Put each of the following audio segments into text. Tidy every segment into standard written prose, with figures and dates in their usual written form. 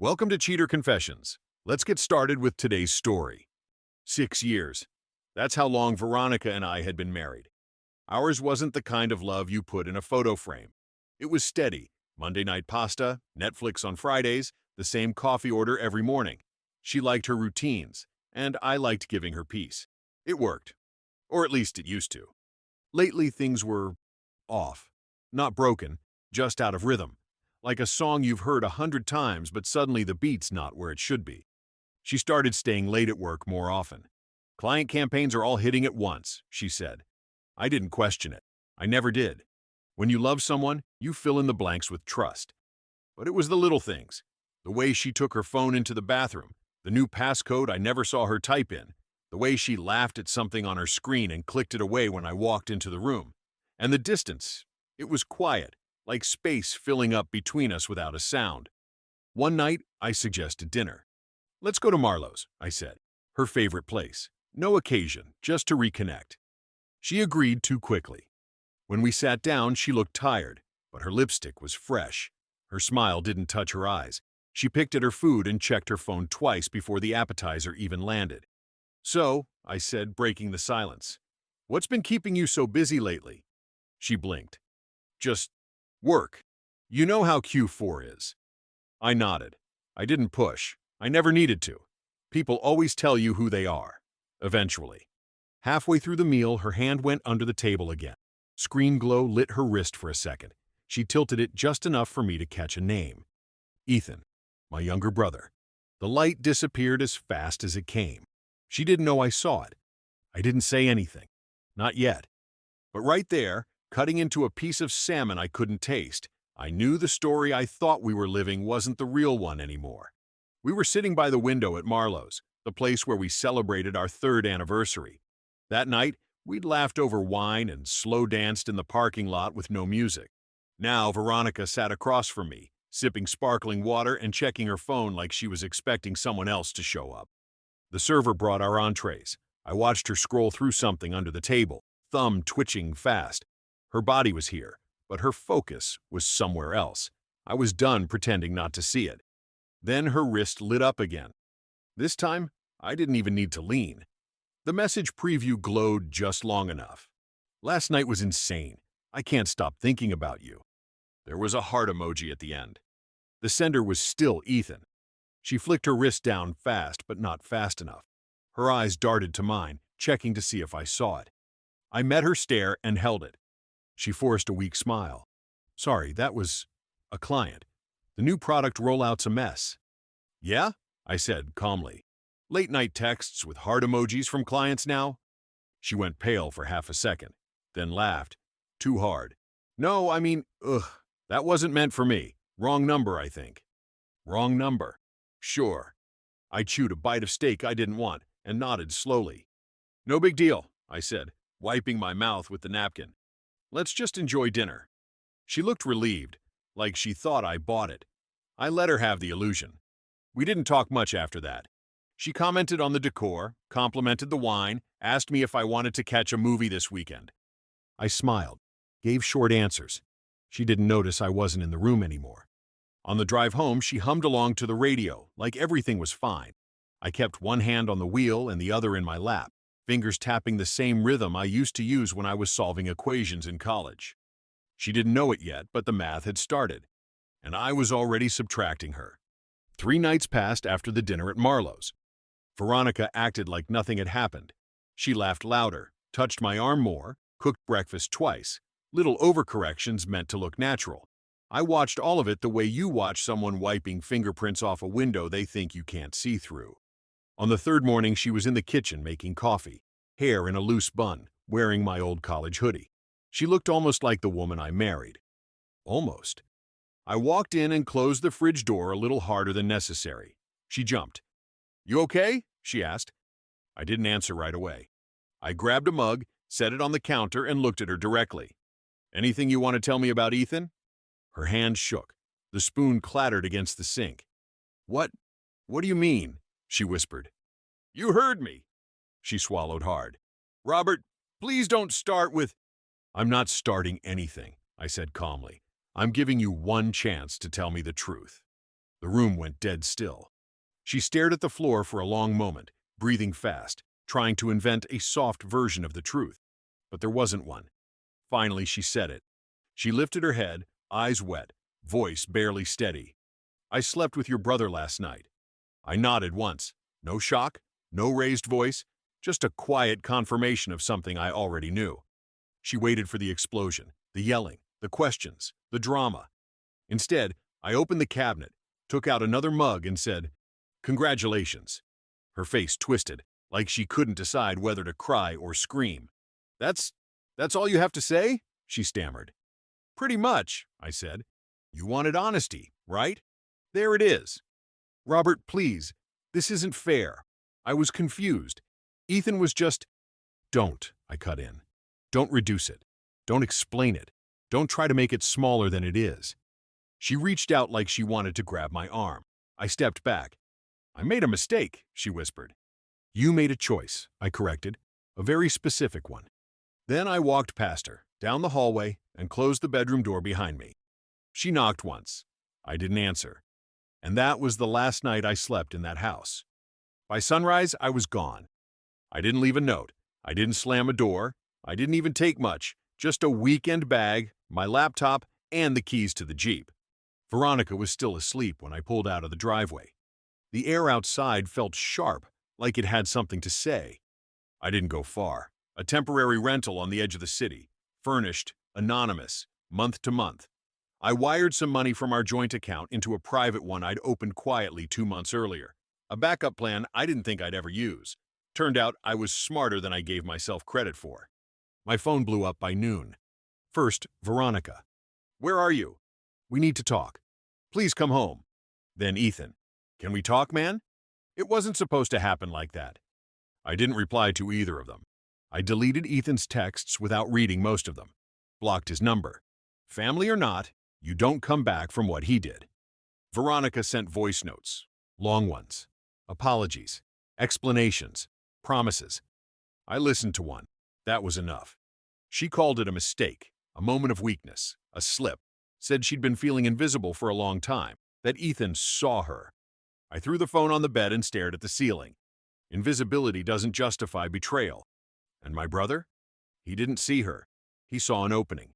Welcome to Cheater Confessions. Let's get started with today's story. 6 years. That's how long Veronica and I had been married. Ours wasn't the kind of love you put in a photo frame. It was steady. Monday night pasta, Netflix on Fridays, the same coffee order every morning. She liked her routines, and I liked giving her peace. It worked. Or at least it used to. Lately, things were off. Not broken, just out of rhythm. Like a song you've heard 100 times, but suddenly the beat's not where it should be. She started staying late at work more often. Client campaigns are all hitting at once, she said. I didn't question it. I never did. When you love someone, you fill in the blanks with trust. But it was the little things. The way she took her phone into the bathroom, the new passcode I never saw her type in, the way she laughed at something on her screen and clicked it away when I walked into the room. And the distance. It was quiet, like space filling up between us without a sound. One night, I suggested dinner. Let's go to Marlowe's, I said. Her favorite place. No occasion, just to reconnect. She agreed too quickly. When we sat down, she looked tired, but her lipstick was fresh. Her smile didn't touch her eyes. She picked at her food and checked her phone twice before the appetizer even landed. So, I said, breaking the silence, what's been keeping you so busy lately? She blinked. Just work. You know how Q4 is. I nodded. I didn't push. I never needed to. People always tell you who they are. Eventually. Halfway through the meal, her hand went under the table again. Screen glow lit her wrist for a second. She tilted it just enough for me to catch a name. Ethan, my younger brother. The light disappeared as fast as it came. She didn't know I saw it. I didn't say anything. Not yet. But right there, cutting into a piece of salmon I couldn't taste, I knew the story I thought we were living wasn't the real one anymore. We were sitting by the window at Marlowe's, the place where we celebrated our 3rd anniversary. That night, we'd laughed over wine and slow danced in the parking lot with no music. Now Veronica sat across from me, sipping sparkling water and checking her phone like she was expecting someone else to show up. The server brought our entrees. I watched her scroll through something under the table, thumb twitching fast. Her body was here, but her focus was somewhere else. I was done pretending not to see it. Then her wrist lit up again. This time, I didn't even need to lean. The message preview glowed just long enough. Last night was insane. I can't stop thinking about you. There was a heart emoji at the end. The sender was still Ethan. She flicked her wrist down fast, but not fast enough. Her eyes darted to mine, checking to see if I saw it. I met her stare and held it. She forced a weak smile. Sorry, that was a client. The new product rollout's a mess. Yeah? I said calmly. Late-night texts with heart emojis from clients now? She went pale for half a second, then laughed. Too hard. No, I mean, that wasn't meant for me. Wrong number, I think. Wrong number. Sure. I chewed a bite of steak I didn't want and nodded slowly. No big deal, I said, wiping my mouth with the napkin. Let's just enjoy dinner. She looked relieved, like she thought I bought it. I let her have the illusion. We didn't talk much after that. She commented on the decor, complimented the wine, asked me if I wanted to catch a movie this weekend. I smiled, gave short answers. She didn't notice I wasn't in the room anymore. On the drive home, she hummed along to the radio, like everything was fine. I kept one hand on the wheel and the other in my lap, fingers tapping the same rhythm I used to use when I was solving equations in college. She didn't know it yet, but the math had started, and I was already subtracting her. 3 nights passed after the dinner at Marlowe's. Veronica acted like nothing had happened. She laughed louder, touched my arm more, cooked breakfast twice. Little overcorrections meant to look natural. I watched all of it the way you watch someone wiping fingerprints off a window they think you can't see through. On the 3rd morning, she was in the kitchen making coffee, hair in a loose bun, wearing my old college hoodie. She looked almost like the woman I married. Almost. I walked in and closed the fridge door a little harder than necessary. She jumped. You okay? She asked. I didn't answer right away. I grabbed a mug, set it on the counter, and looked at her directly. Anything you want to tell me about Ethan? Her hand shook. The spoon clattered against the sink. What do you mean? She whispered. You heard me. She swallowed hard. Robert, please don't start with... I'm not starting anything, I said calmly. I'm giving you one chance to tell me the truth. The room went dead still. She stared at the floor for a long moment, breathing fast, trying to invent a soft version of the truth. But there wasn't one. Finally, she said it. She lifted her head, eyes wet, voice barely steady. "I slept with your brother last night." I nodded once. No shock, no raised voice, just a quiet confirmation of something I already knew. She waited for the explosion, the yelling, the questions, the drama. Instead, I opened the cabinet, took out another mug and said, "Congratulations." Her face twisted, like she couldn't decide whether to cry or scream. That's all you have to say?" she stammered. "Pretty much," I said. "You wanted honesty, right? There it is." "Robert, please, this isn't fair. I was confused. Ethan was just—" "Don't," I cut in. "Don't reduce it. Don't explain it. Don't try to make it smaller than it is." She reached out like she wanted to grab my arm. I stepped back. "I made a mistake," she whispered. "You made a choice," I corrected. "A very specific one." Then I walked past her, down the hallway, and closed the bedroom door behind me. She knocked once. I didn't answer. And that was the last night I slept in that house. By sunrise, I was gone. I didn't leave a note. I didn't slam a door. I didn't even take much. Just a weekend bag, my laptop, and the keys to the Jeep. Veronica was still asleep when I pulled out of the driveway. The air outside felt sharp, like it had something to say. I didn't go far. A temporary rental on the edge of the city, furnished, anonymous, month to month. I wired some money from our joint account into a private one I'd opened quietly 2 months earlier. A backup plan I didn't think I'd ever use. Turned out I was smarter than I gave myself credit for. My phone blew up by noon. First, Veronica. "Where are you? We need to talk. Please come home." Then Ethan. "Can we talk, man?" It wasn't supposed to happen like that. I didn't reply to either of them. I deleted Ethan's texts without reading most of them. Blocked his number. Family or not, you don't come back from what he did. Veronica sent voice notes. Long ones. Apologies. Explanations. Promises. I listened to one. That was enough. She called it a mistake, a moment of weakness, a slip. Said she'd been feeling invisible for a long time, that Ethan saw her. I threw the phone on the bed and stared at the ceiling. Invisibility doesn't justify betrayal. And my brother? He didn't see her. He saw an opening.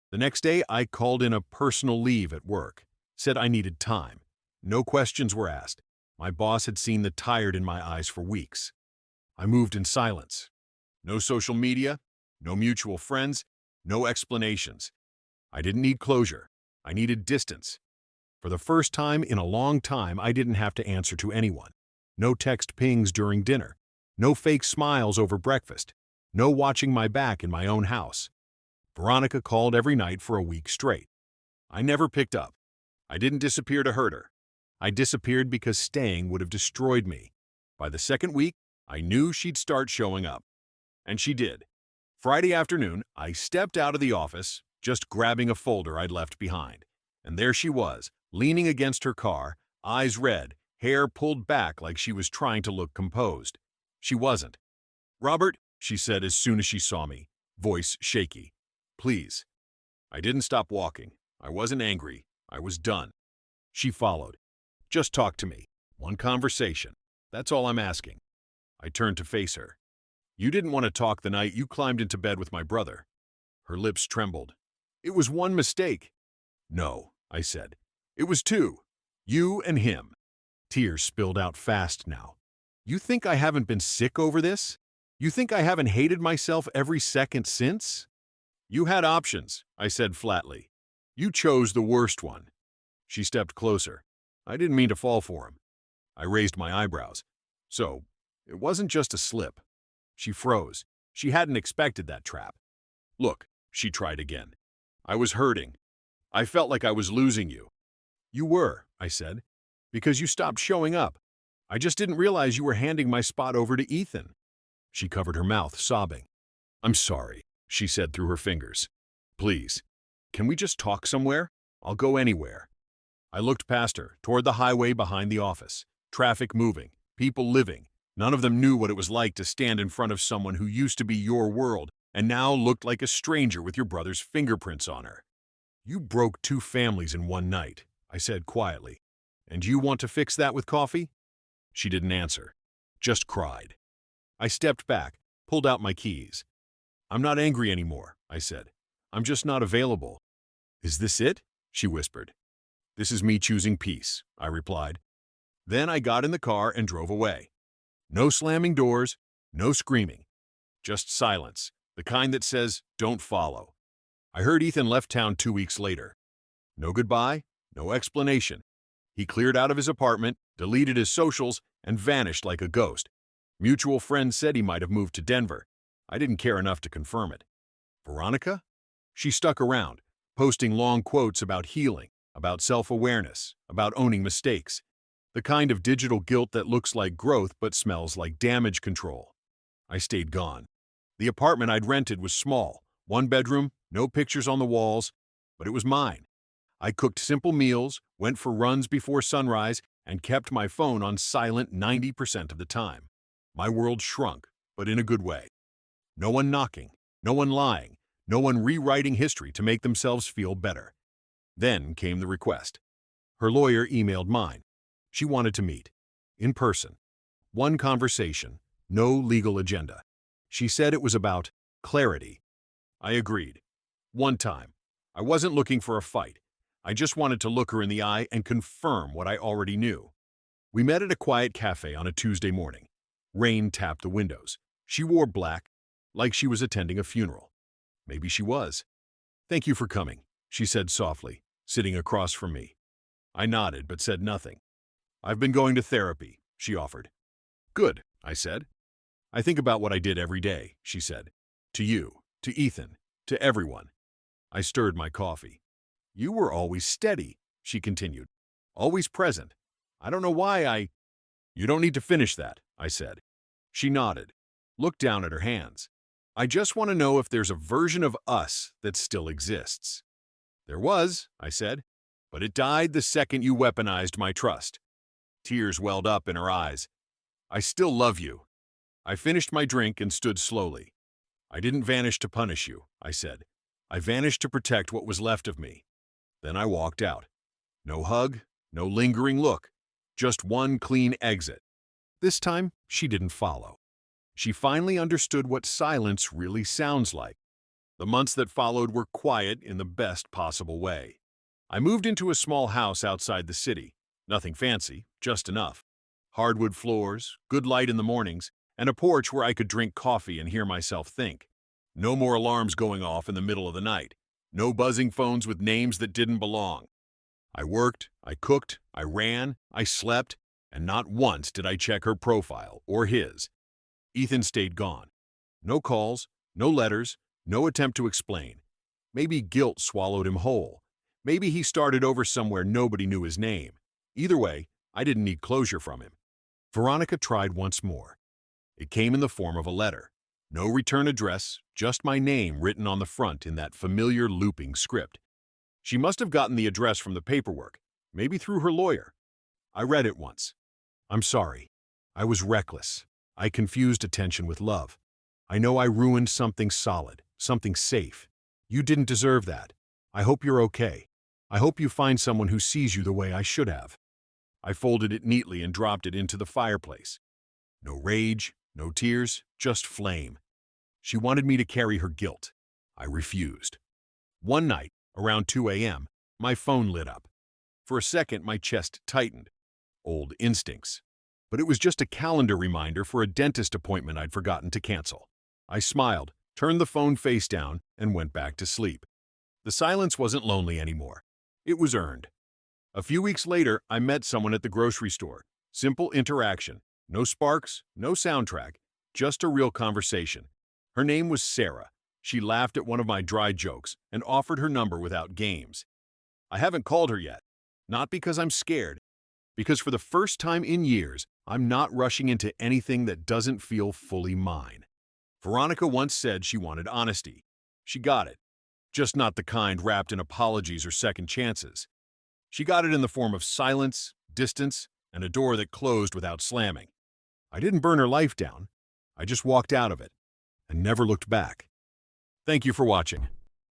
The next day, I called in a personal leave at work. Said I needed time. No questions were asked. My boss had seen the tired in my eyes for weeks. I moved in silence. No social media, no mutual friends, no explanations. I didn't need closure. I needed distance. For the first time in a long time, I didn't have to answer to anyone. No text pings during dinner. No fake smiles over breakfast. No watching my back in my own house. Veronica called every night for a week straight. I never picked up. I didn't disappear to hurt her. I disappeared because staying would have destroyed me. By the second week, I knew she'd start showing up. And she did. Friday afternoon, I stepped out of the office, just grabbing a folder I'd left behind. And there she was, leaning against her car, eyes red, hair pulled back like she was trying to look composed. She wasn't. "Robert," she said as soon as she saw me, voice shaky. "Please." I didn't stop walking. I wasn't angry. I was done. She followed. "Just talk to me. One conversation. That's all I'm asking." I turned to face her. "You didn't want to talk the night you climbed into bed with my brother." Her lips trembled. "It was one mistake." "No," I said. "It was two. You and him." Tears spilled out fast now. "You think I haven't been sick over this? You think I haven't hated myself every second since?" "You had options," I said flatly. "You chose the worst one." She stepped closer. I didn't mean to fall for him. I raised my eyebrows. "So, it wasn't just a slip." She froze. She hadn't expected that trap. "Look," she tried again. "I was hurting. I felt like I was losing you." "You were," I said, "because you stopped showing up. I just didn't realize you were handing my spot over to Ethan." She covered her mouth, sobbing. "I'm sorry," she said through her fingers. "Please, can we just talk somewhere? I'll go anywhere." I looked past her, toward the highway behind the office. Traffic moving, people living. None of them knew what it was like to stand in front of someone who used to be your world and now looked like a stranger with your brother's fingerprints on her. "You broke 2 families in one night," I said quietly. And you want to fix that with coffee? She didn't answer, just cried. I stepped back, pulled out my keys. I'm not angry anymore, I said. I'm just not available. Is this it? She whispered. This is me choosing peace, I replied. Then I got in the car and drove away. No slamming doors, no screaming. Just silence, the kind that says, don't follow. I heard Ethan left town 2 weeks later. No goodbye, no explanation. He cleared out of his apartment, deleted his socials, and vanished like a ghost. Mutual friends said he might have moved to Denver. I didn't care enough to confirm it. Veronica? She stuck around, posting long quotes about healing, about self-awareness, about owning mistakes. The kind of digital guilt that looks like growth but smells like damage control. I stayed gone. The apartment I'd rented was small, 1 bedroom, no pictures on the walls, but it was mine. I cooked simple meals, went for runs before sunrise, and kept my phone on silent 90% of the time. My world shrunk, but in a good way. No one knocking, no one lying, no one rewriting history to make themselves feel better. Then came the request. Her lawyer emailed mine. She wanted to meet. In person. 1 conversation, no legal agenda. She said it was about clarity. I agreed. 1 time. I wasn't looking for a fight. I just wanted to look her in the eye and confirm what I already knew. We met at a quiet cafe on a Tuesday morning. Rain tapped the windows. She wore black, like she was attending a funeral. Maybe she was. Thank you for coming, she said softly, sitting across from me. I nodded but said nothing. I've been going to therapy, she offered. Good, I said. I think about what I did every day, she said. To you, to Ethan, to everyone. I stirred my coffee. You were always steady, she continued. Always present. I don't know why You don't need to finish that, I said. She nodded, looked down at her hands. I just want to know if there's a version of us that still exists. There was, I said, but it died the second you weaponized my trust. Tears welled up in her eyes. I still love you. I finished my drink and stood slowly. I didn't vanish to punish you, I said. I vanished to protect what was left of me. Then I walked out. No hug, no lingering look, just 1 clean exit. This time, she didn't follow. She finally understood what silence really sounds like. The months that followed were quiet in the best possible way. I moved into a small house outside the city. Nothing fancy, just enough. Hardwood floors, good light in the mornings, and a porch where I could drink coffee and hear myself think. No more alarms going off in the middle of the night. No buzzing phones with names that didn't belong. I worked, I cooked, I ran, I slept, and not once did I check her profile or his. Ethan stayed gone. No calls, no letters, no attempt to explain. Maybe guilt swallowed him whole. Maybe he started over somewhere nobody knew his name. Either way, I didn't need closure from him. Veronica tried once more. It came in the form of a letter. No return address, just my name written on the front in that familiar looping script. She must have gotten the address from the paperwork, maybe through her lawyer. I read it once. I'm sorry. I was reckless. I confused attention with love. I know I ruined something solid, something safe. You didn't deserve that. I hope you're okay. I hope you find someone who sees you the way I should have. I folded it neatly and dropped it into the fireplace. No rage, no tears, just flame. She wanted me to carry her guilt. I refused. One night, around 2 a.m., my phone lit up. For a second, my chest tightened. Old instincts. But it was just a calendar reminder for a dentist appointment I'd forgotten to cancel. I smiled, turned the phone face down, and went back to sleep. The silence wasn't lonely anymore. It was earned. A few weeks later, I met someone at the grocery store. Simple interaction. No sparks, no soundtrack, just a real conversation. Her name was Sarah. She laughed at one of my dry jokes and offered her number without games. I haven't called her yet. Not because I'm scared. Because for the first time in years, I'm not rushing into anything that doesn't feel fully mine. Veronica once said she wanted honesty. She got it. Just not the kind wrapped in apologies or second chances. She got it in the form of silence, distance, and a door that closed without slamming. I didn't burn her life down. I just walked out of it and never looked back. Thank you for watching.